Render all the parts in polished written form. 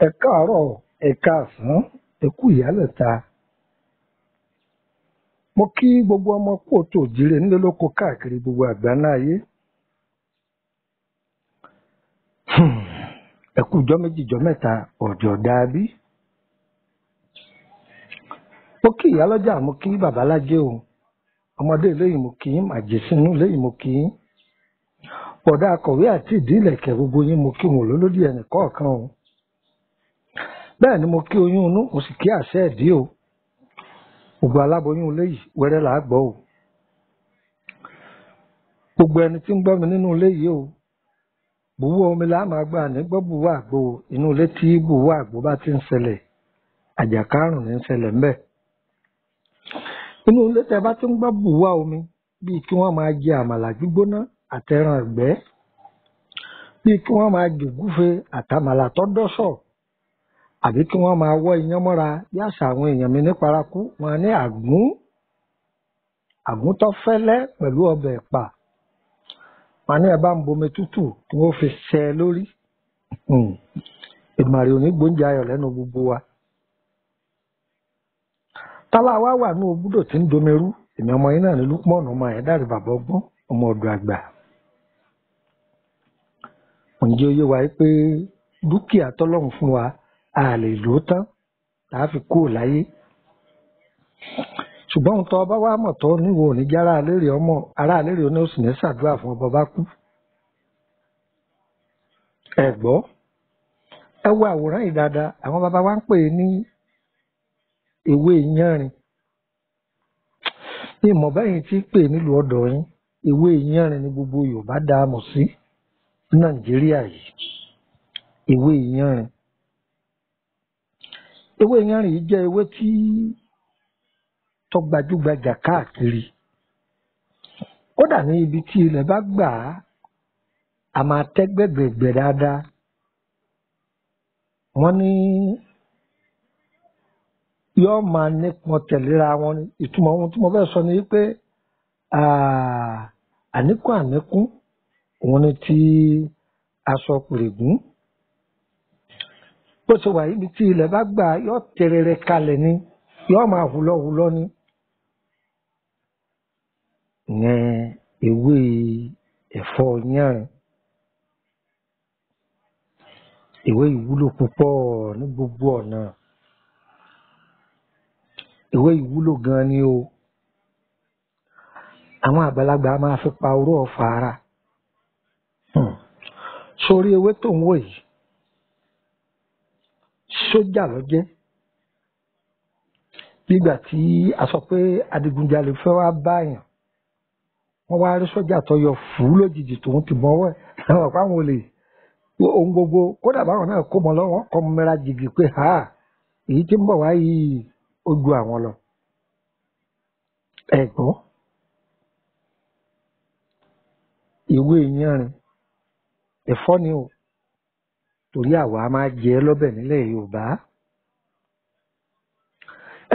Ẹ káàárọ̀, ẹ káàsán, ẹ kú ìyálẹ̀ta. Mo kí gbogbo ọmọ kóòtù òjíire nílé lóko káàkiri gbogbo àgbáńlá ayé. Ẹ kú ìjọ́ méjì ìjọ́ mẹ́ta ọ̀dọ̀ dàbí. Mo kí ìyálọ́jà, mo kí babalájé o. Ọmọdé eléyìí mo kí yín, màjèsínú eléyìí mo kí yín. Bọ̀dá akọ̀wé àti ìdílẹ̀kẹ̀ gbogbo yín mo kí wọn lólódì ẹnì kọ̀ọ̀kan o. Bẹ́ẹ̀ ni mo kí oyún inú, mo sì kí àṣẹ ẹ̀dí o. Gbogbo aláboyún ilé yìí wẹ́rẹ́ là á gbọ́ o. Gbogbo ẹni tí ń gbọ́ mi nínú ilé yìí o. Bùwọ́ omi là á máa gbà ní gbọ́ bùwọ́ àgbo o. Inú ilé tí bùwọ́ àgbo bá ti ń ṣẹlẹ̀, àjàkárùn ní ń ṣẹlẹ̀ ńbẹ̀. Inú ilé tẹ bá ti ń gbọ́ bùwọ́ omi bíi kí wọ́n máa jẹ àmàlà gbígbóná àtẹran ẹ̀gbẹ́, bíi kí wọ́n máa jẹ ògúfe àtàmàlà tó dọ́sọ̀, àbí kí wọ́n máa wọ́ iyán mọ́ra bí àṣà àwọn èèyàn mi ní paraku wọn ní àgún tó fẹ́lẹ́ pẹ̀lú ọbẹ̀ ẹ̀pà. Wọn ní ẹ bá ń bomi tútù kí wọ́n fi ṣẹ lórí. Èdùmàrè ò ní gbóúnjẹ ayọ̀ lẹ́nu gbogbo wa. Tálá wa wà ní òbúdò tí ń domirú, èmi ọmọ yín náà ní Lúpọ̀nù ọmọ Àyẹ́dàrí bàbá ọgbọ́n ọmọ ọ̀dọ̀ àgbà. Ǹjẹ́ ó yé wa pé dúkìá tọ́lọ́run fún wa a lè lò ó tán tá a fi kúrò láyé. Ṣùgbọ́n ohun tó ọba wa mọ̀ tó níwò ní jẹ́ ará àlérè oní òsì ní ṣàdúrà fún ọba bá kú. Ẹ gbọ́, ẹ wo àwòrán yìí dáadáa, àwọn bàbá wa ń pè é ní ewé yánrin. Ní ìmọ̀ báyìí tí pè nílùú ọ̀dọ̀ yín, ewé yánrin ni gbogbo Yorùbá dá a mọ̀ sí Nàìjíríà yìí. Ewé yánrin. Ewé yánrin yìí jẹ́ ewé tó gbajúgbajà káàkiri. Kódà ní ibi tí ilẹ̀ bá gbà á máa tẹ́ gbẹ̀gbẹ̀gbẹ̀ dáadáa. Wọ́n ní yóò máa nípọn tẹ̀léra wọn ni. Ìtumọ̀ ohun tí mo fẹ́ sọ ni pé àníkún òun ni ti aṣọ pèrègún. Bó ṣe wà ibi tí ilẹ̀ bá gbà yóò tẹrẹrẹ kalẹ̀ ni, yóò máa hùlọ́hùlọ́ ni. Ìyẹn ewé ẹ̀fọ́ yánrin. Ewé ìwúlò púpọ̀ ní gbogbo ọ̀nà. Ewé ìwúlò gan ni o. Àwọn àgbàlagbà máa fi pa oró ọ̀fà ara. Sórí ewé tó ń wò yìí, sójà ló jẹ́. Nígbà tí a sọ pé adigunjalè fẹ́ wá báyàn, wọ́n wá rí sójà tó yọ fùú lójijì tòun ti mọ́wọ́ ẹ̀. Àwọn ọ̀pá àwọn olè ohun gbogbo, kódà báwọn náà kó mọ lọ́wọ́ kọ́ mọ mẹ́ra jìgì pé èyí tí ń bọ̀ wá yìí ó ju àwọn lọ. Ẹ gbọ́, ewé yánrin ẹ̀fọ́ ni o, torí àwa máa jẹ lọ́bẹ̀ nílẹ̀ Yorùbá.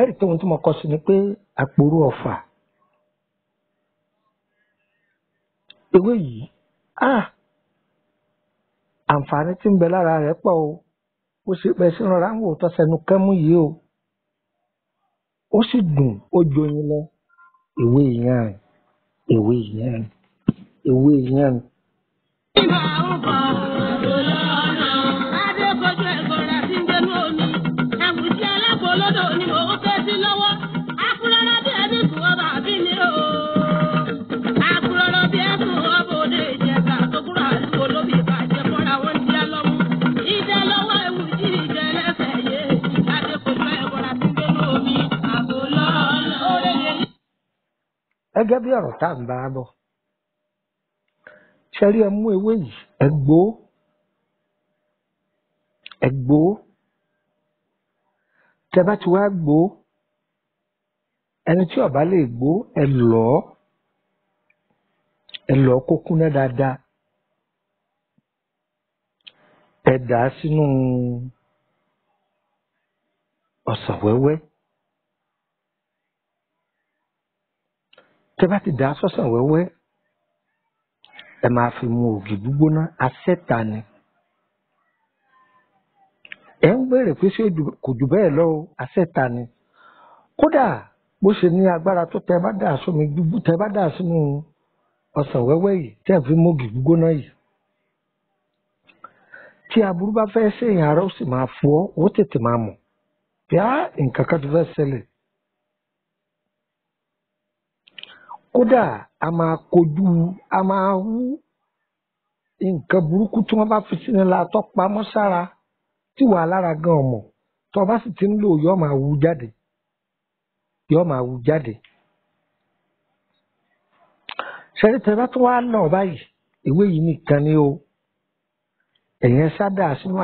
Ẹ̀rí tó ohun tí mo kọ sí ni pé àpòrò ọ̀fà. Ewé yìí àǹfààní tí ń bẹ lára rẹ̀ pọ̀ o. Ó sì pẹ́ sí rọra ń wò tó sẹnu kẹ́mú yìí o. Ó sì dùn ó joyin lọ. Ewé yánrin, ewé yánrin, ewé yánrin. gẹ́gẹ́ bí ọ̀rọ̀ tá à ń bá a bọ̀ ṣe rí ẹ mú ewé yìí ẹ gbó tẹ bá ti wá gbó ẹni tí ó bá lè gbó ẹ lọ̀ kó kúnná dáadáa ẹ dà á sínú ọsàn wẹ́wẹ́ tẹ bá ti dà á sọ́sàn wẹ́wẹ́ ẹ máa fi mu ògì gbígbóná asẹ́ta ni ẹ ń béèrè pé ṣé kò jù bẹ́ẹ̀ lọ asẹ́ta ni kódà bó ṣe ní agbára tó tẹ bá dà sómi gbígbó tẹ bá dà sínú ọsàn wẹ́wẹ́ yìí tẹ fi mu ògì gbígbóná yìí tí aburú bá fẹ́ ṣèyàn ara ó sì máa fọ́ ó tètè máa mọ̀ bí nǹkan kan tó fẹ́ ṣẹlẹ̀ kódà a máa wú nǹkan burúkú tí wọ́n bá fi sínú la tó pamọ́ sára tí wàá lára gan ọmọ tó bá sì ti ń lò yóò máa wú jáde ṣẹ́rí tẹ́ bá tún wá lọ báyìí ìwé yìí nìkan ni o ẹ̀yẹn sádà sínú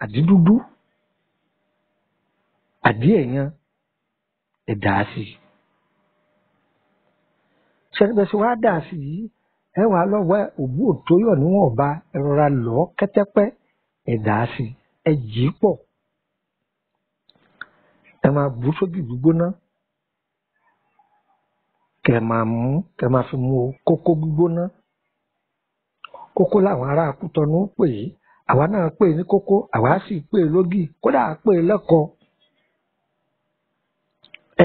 àdídúdú ẹ̀yẹn ẹ̀dá sí ṣẹ́rí bẹ́ẹ̀ sì wá dà sí yìí ẹ wà lọ́wọ́ òbú òtóyọ̀ níwọ̀nba ẹ rọra lọ́ kẹ́tẹ́pẹ́ ẹ̀dá sí ẹ jì í pọ̀ ẹ máa bù sóbì gbígbóná kẹ máa fi mu kókó gbígbóná kókó làwọn ará Kútọ̀nù pè é àwa náà pè é ní kókó àwa sì pè é lógì kódà pè é lẹ́kọ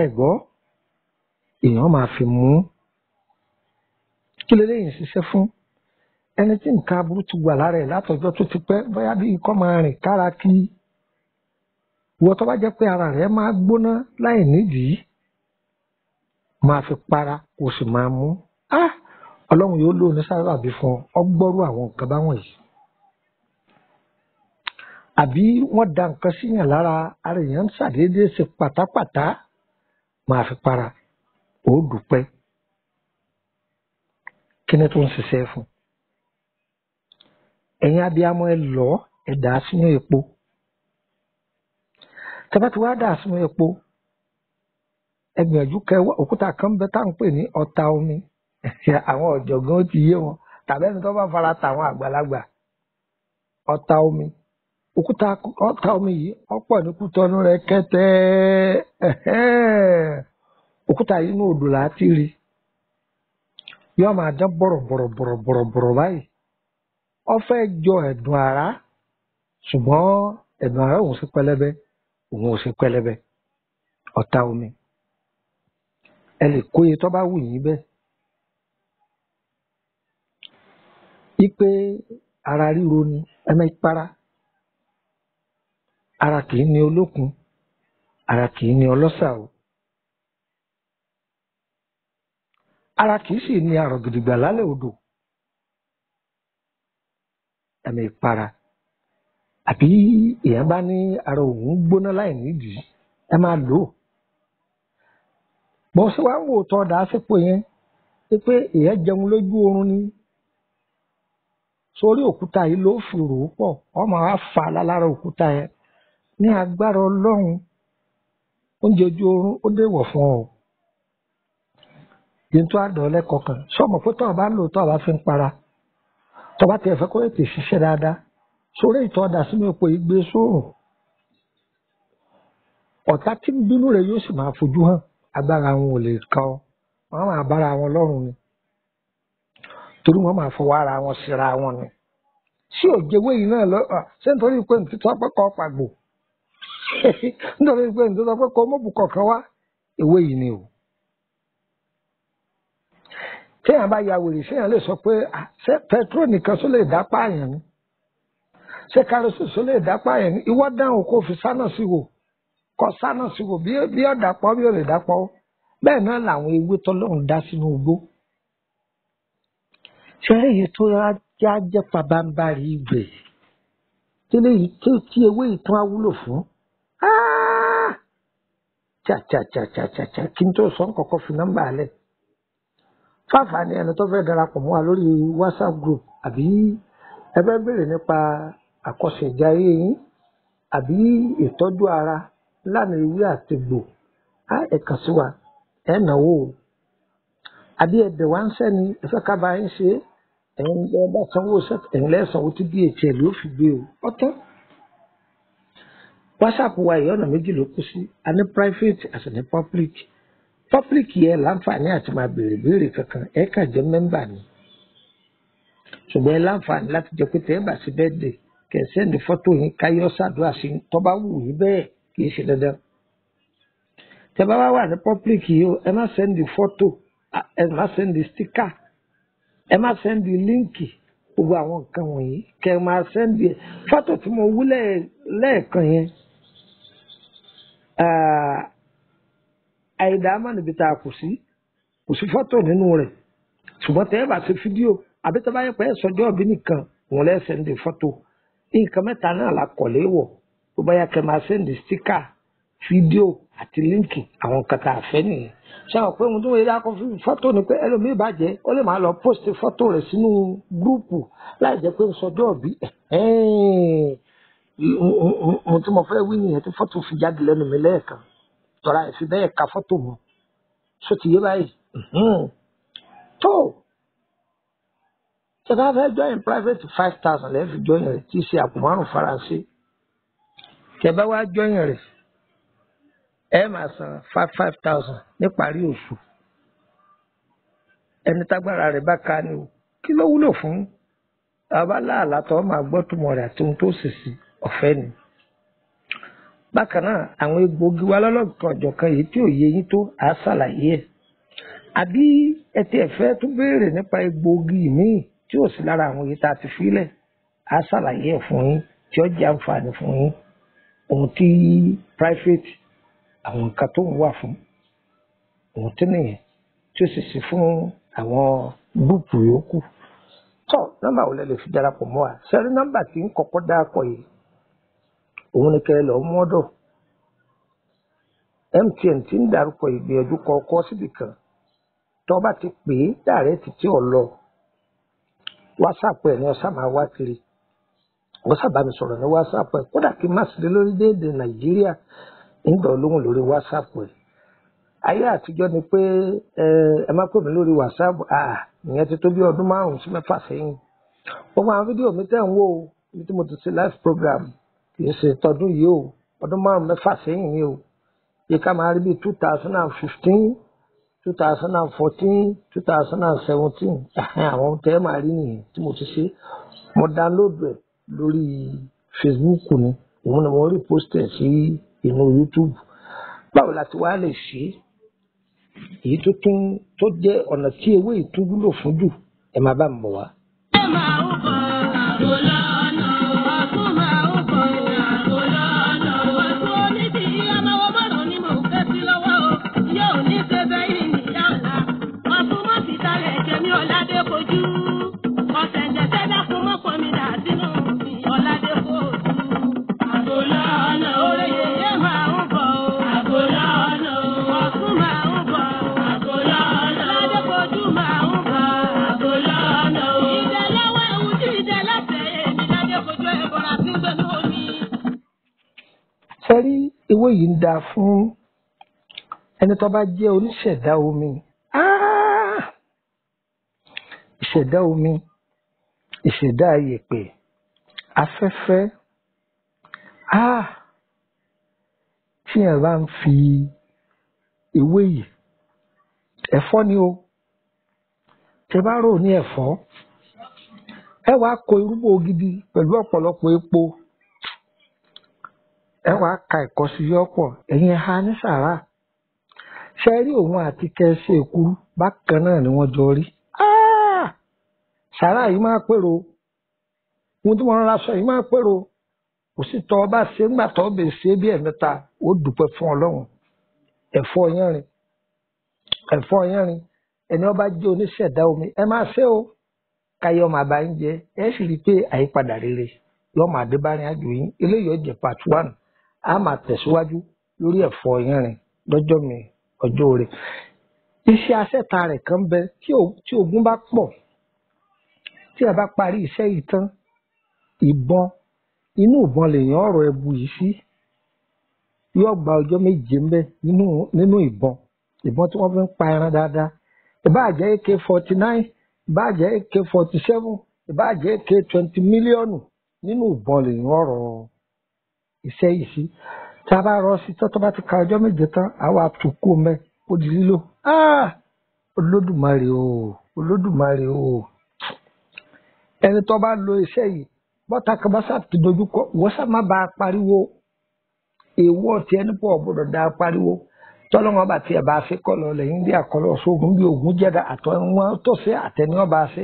ẹ gbọ́ èèyàn máa fi mú kí lélẹ́yìn ṣiṣẹ́ fún ẹni tí nǹkan aburú ti wà lára ẹ̀ látọjọ́ tó ti pẹ́ bóyá bí ikọ́ máa rìn kára kí ìwọ tó bá jẹ́ pé ara rẹ̀ máa gbóná láì nídìí máa fi para kò sì máa mú Ọlọ́run yóò lò ní sábàbí fún ọ gbọ́rú àwọn nǹkan báwọn yìí àbí wọ́n da nǹkan síyàn lára ara èèyàn ń ṣàdédé ṣe pátápátá máa fi para ó dúpẹ́ kí ni tó ń ṣiṣẹ́ fún ẹ̀yin abiyamọ ẹ lọ̀ ẹ dà á sínú epo tẹ́ bá ti wá dà á sínú epo ẹ gbìyànjú kẹwàá òkúta kan bẹ tá à ń pè ní ọta omi àwọn ọ̀jọ̀gbọ́n ó ti yé wọn tàbí ẹni tó bá fara ta àwọn àgbàlagbà ọta omi òkúta ọta omi yìí ọ̀pọ̀ ní Kútọ̀nù rẹ̀ kẹ́tẹ́ òkúta yìí ní odò láti rí yóò máa dán bọ̀rọ̀bọ̀rọ̀ báyìí ó fẹ́ jọ ẹ̀dùn àrá ṣùgbọ́n ẹ̀dùn àrá òun sì pẹlẹbẹ ọta omi ẹ lè kó iye tó bá wù yín bẹ́ẹ̀ ipe ara ríro ni ẹ má para ara kì í ní olókun ara kì í ní ọlọ́ṣà o ara kì í sì ní àrọ̀ gidigba lálẹ́ odò ẹ má para àbí èèyàn bá ní ara òun gbóná láì nídìí ẹ máa lò ó bó ṣe wá ń wò tọ́ da sípò yẹn pé èèyàn jẹun lójú oorun ni sórí òkúta yìí ló fi rò ó pọ̀ ọmọ wa fà á lára òkúta yẹn ní agbára Ọlọ́run oúnjẹ ojú oorun ó déwọ̀ fún ọ yìí tó àdán lẹ́kọ̀ọ́ kan sọmọ pé tọ́ọ̀ bá ń lò tọ́ọ̀ bá fi ń para tọ́ọ̀ bá tiẹ̀ fẹ́ kó ètè ṣiṣẹ́ dáadáa sórí ìtọ́ ọ̀dà sínú epo yìí gbé sóòrùn ọ̀tá tí ń bínú rẹ̀ yóò sì máa fojú hàn agbára wọn ò lè kàn ọ́ wọ́n máa bára wọn lọ́rùn ni torí wọ́n máa fọwọ́ ara wọn síra wọn ni ṣé òjèwé yìí náà lọ ṣé nítorí pé ní títọ́ pé kọ́ pàgbò nítorí pé ní títọ́ pé kọ́ mọ́bù kọ̀ọ̀kan wá ewé yìí ni o téèyàn bá ya wèrè séèyàn lè sọ pé ṣé pẹtrol nìkan só lè dá pààyàn ni ṣé kárọ́sì só lè dá pààyàn ni ìwọ dáhùn kó fi sánà sí wò kọ sánà sí wò bí ọ̀dà pọ̀ bí ọ̀rẹ́ dá pọ̀ bẹ́ẹ̀ náà làwọn ewé tọ́lọ́run dá sínú igbó ṣe èyí tó já jẹ́ pabambarì ibẹ̀ tí ewé ìtàn á wúlò fún kí n tó sọ kọ́kọ́ fi nọ́mbà alẹ́ fáfàní ẹni tó fẹ́ darapọ̀ mọ́ wa lórí WhatsApp group àbí ẹ fẹ́ béèrè nípa àkọsẹ̀jáyé yín àbí ìtọ́jú ara lánà ewé àtegbò ẹ kàn sí wa ẹ náwó o àbí ẹ̀bẹ̀ wá ń sẹ́ni ẹ fẹ́ ká bá yín ṣe ẹ̀yin ẹ bá sanwó ẹ̀yin lẹ́sànwó tí DHL yóò fi gbé o ọ̀tọ̀. WhatsApp wa yìí ọ̀nà méjì ló kú sí a ní private àti ní public. Public yẹn láǹfààní àti máa béèrè kankan ẹ kàn jẹ́ mẹ́mbà ni ṣùgbọ́n ẹ láǹfààní láti jẹ́ pé tẹ́ ẹ bá sí birthday kẹ́ ẹ sẹ́ndì fọ́tò yín káyọ́ ṣàdúrà sí tó bá wù yín bẹ́ẹ̀ kì í ṣe dandan. Tẹ́ bá wà ní public yìí o ẹ má sẹ́ndì fọ́tò ẹ má sẹ́ndì sticker ẹ má sẹ́ndì líǹkì gbogbo àwọn nǹkan wọ̀nyí kẹ́ ẹ máa sẹ́ndì fọ́tò tí mo wú lẹ́ẹ̀kan yẹn àìdáàmà níbi tá a kù sí fọ́tò nínú rẹ̀ ṣùgbọ́n tẹ́ ẹ bá ṣe fídíò àbí tẹ́ bá yẹ pé ẹ sọjọ́ ọ̀bí nìkan wọn lẹ́ sẹ́ndì fọ́tò nǹkan mẹ́ta náà la kọ̀ léwọ̀ tó bá yẹ kẹ́ máa sẹ́ndì stíkà fídíò àti líǹkì àwọn nǹkan tá a fẹ́ nìyẹn ṣáà pé ohun tó wọlé dákọ̀ fọ́tò ni pé ẹlòmíì bàjẹ́ ó lè máa lọ post fọ́tò rẹ̀ sínú gúrúùpù láì jẹ́ pé sọjọ́ ọ̀bí ohun tí mo fẹ́ wí nìyẹn tí fọ́tò fi jáde lẹ́nu mi lẹ́ẹ̀kan tọ́ra ẹ̀ fi bẹ́ẹ̀ ka fọ́tò mu ṣó ti yé báyìí tó ṣe bá fẹ́ join private 5,000 lẹ́ẹ̀fi join rẹ̀ tí í ṣe àpò márùn faransé tẹ́ bá wá join rẹ̀ ẹ máa san 5,000 níparí oṣù ẹni tágbára rẹ̀ bá ká ni o kí ló wúlò fún abáláàlá tó máa gbọ́ túmọ̀ rẹ̀ àti ohun tó sì sí ọ̀fẹ́ ni. Bákan náà àwọn egbòogi wa lọ́lọ́kan ọ̀jọ̀kan yìí tí ò yé yín tó à á ṣàlàyé ẹ̀ àbí ẹ ti ẹ̀fẹ́ tún béèrè nípa egbòogi míì tí ò sí lára àwọn èyí tá a ti fílẹ̀ à á ṣàlàyé ẹ̀ fún yín tí ó jẹ́ àǹfààní fún yín ohun tí private àwọn nǹkan tó ń wà fún ohun tí nìyẹn tí ó sì sí fún àwọn gúùpù yòókù. Tọ́ nọ́mbà wo lẹ lè fi darapọ̀ mọ́ wa sẹ́rí nọ́mbà tí ń kọ́kọ́ dáàpọ̀ yìí òun ni kẹ́ ẹ lọ mọ́dọ̀ MTN tí ń darúkọ ìgbìyànjú kọ̀ọ̀kan síbi kan tó bá ti pè é dàrẹ́tì tí ò lọ WhatsApp ẹ̀ ní ọ̀sà máa wá kiri WhatsApp bá mi sọ̀rọ̀ ní WhatsApp ẹ̀ kódà kí n má sì lé lórílẹ̀‐èdè Nàìjíríà ń gbọ́ lóhùn lórí WhatsApp ẹ̀ ayé àtijọ́ ni pé ẹ má pè mí lórí WhatsApp ìyẹn ti tó bí ọdún 5 sí 6 sẹ́yìn gbogbo àwọn fídíò mi tẹ̀ ń wò ní tí mo ti ṣe live program kì í ṣe tọdún yìí o ọdún 5 6 sẹ́yìn ni o yìí ká máa rí bí 2015 2014 2017 àwọn tẹ́ máa rí nìyẹn tí mo ti ṣe mo download ẹ̀ lórí Facebook ni òun ni mo rí post ẹ̀ sí inú YouTube báwo la ti wá lè ṣe èyí tó jẹ́ ọ̀nà tí ewé ìtúwúlò fún jù ẹ máa bá mi bọ̀ wá. Sẹ́rí ewé yìí ń da fún ẹni tó bá jẹ́ oníṣẹ̀dá omi. Ìṣẹ̀dá omi, ìṣẹ̀dá ayèpẹ̀, afẹ́fẹ́. Tí ẹ bá ń fi ewé yìí, ẹ̀fọ́ ni o. Tẹ bá rò ní ẹ̀fọ́, ẹ wá kó irúgbó gidi pẹ̀lú ọ̀pọ̀lọpọ̀ epo. Ẹ wá ka ẹ̀kọ́ sí yọ́pọ̀ ẹ̀yin ha ní sàrà ṣe rí òun àti kẹsì èkúrú bákan náà ni wọ́n jọ rí sàrà yìí máa pèrò ohun tí mo rọra sọ yìí máa pèrò kò sí tọ́ ọba ṣe ńgbà tọ́ ọbẹ̀ ṣe bí ẹ̀mẹ́ta ó dúpẹ́ fún Ọlọ́run ẹ̀fọ́ yánrin ẹni ọba jẹ́ oníṣẹ̀dá omi ẹ máa ṣe o káyọ̀ máa bá ń jẹ ẹ sì rí i pé àyípadà rere yóò máa dé bá rìn àjò yín eléyìí ọ̀jẹ̀ part 1 a máa tẹ̀síwájú lórí ẹ̀fọ́ yánrin lọ́jọ́ mi ọjọ́ rẹ̀ iṣẹ́ aṣẹ́ta rẹ̀ kan bẹ tí ogun bá pọ̀ tí ẹ bá parí iṣẹ́ yìí tán ìbọn inú ìbọn lèèyàn ọ̀rọ̀ ẹbu yìí sí yóò gba ọjọ́ méje ń bẹ nínú ìbọn tí wọ́n fi ń pa ẹran dáadáa ìbáà jẹ́ AK-49 ìbáà jẹ́ AK-47 ìbáà jẹ́ AK-20 mílíọ̀nù nínú ìbọn lèèyàn ọ̀rọ̀ iṣẹ́ yìí sí tá a bá rọ sí tó bá ti ka ọjọ́ méje tán àwa àtúkù mẹ́ ó di lílò olódùmarè o ẹni tó bá lo iṣẹ́ yìí bọ́tà kan bá ṣàti dojúkọ wọ́n sá má bàa pariwo èèwọ̀ tí ẹni pọ̀ gbọ́dọ̀ dá pariwo tọ́lọ́wọ́n bá tiẹ̀ bá ṣe kọ́ lọ lẹ́yìn bí àkọlọ́ sóògùn bí ògùn jẹ́dá àtọ́ wọn tó ṣe àtẹniwọ́n bá ṣe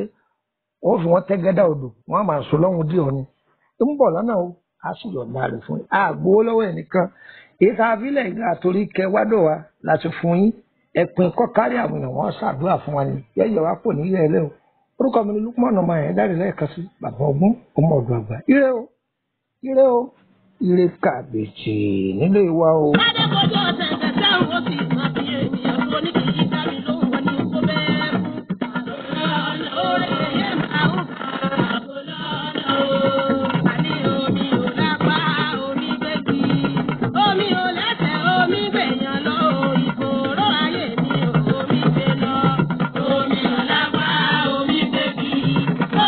wọ́n fi wọ́n tẹ́gẹ́dá odò wọ́n máa sọ lọ́hùn dí ọ̀ni ń bọ̀ lọ́nà o a sì yọ̀ǹda rẹ̀ fún yín àgbowó lọ́wọ́ ẹnìkan èyí tá a fi lẹ̀ ìgbà àtòrí kẹ wádọ̀ wa láti fún yín ẹ̀pin kọ́ kárí àwọn èèyàn wọn ṣàdúrà fún wa ni yẹ́yẹ́ wa pò ní ilé ẹlẹ́ o orúkọ mi ni Lukman ọmọ yẹn dáre lẹ́ẹ̀kan sí bàbá ọgbọ́n ọmọ ọ̀dọ̀ àgbà ire o ire kàbèjì nílé wa o. adébọjọ ọ̀sẹ̀ tẹ̀sán ó sì máa fi ènìyàn tó ní kì í dá mi lóhùn wọn ní kó bẹ́ẹ̀ fún. oore yẹn máa ń àní omi ò lápá omi gbégi omi ò lẹ́sẹ̀ omi gbèyàn lọ ìfòòró ayé mi ò omi gbé lọ. omi ò lápá omi gbégi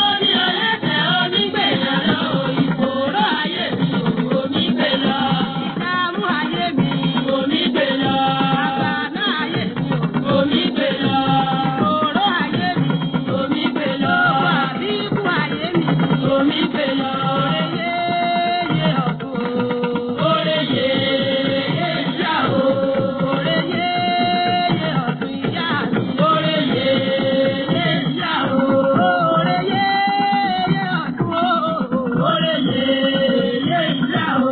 omi ò lẹ́sẹ̀ omi gbèyàn lọ ìfòòró ayé mi ò omi gbé lọ. ìdààmú ayé mi omi gbé lọ. àgbàná ayé mi ò omi gbé lọ. ìfòòró ayé mi omi gbé lọ. àbíkú ayé mi omi gbé lọ. Oore yeye ìyá o. Oore yeye ọ̀tún ìyá mi. Oore yeye ìyá o. Oore yeye ọ̀tún o. Oore yeye ìyá o.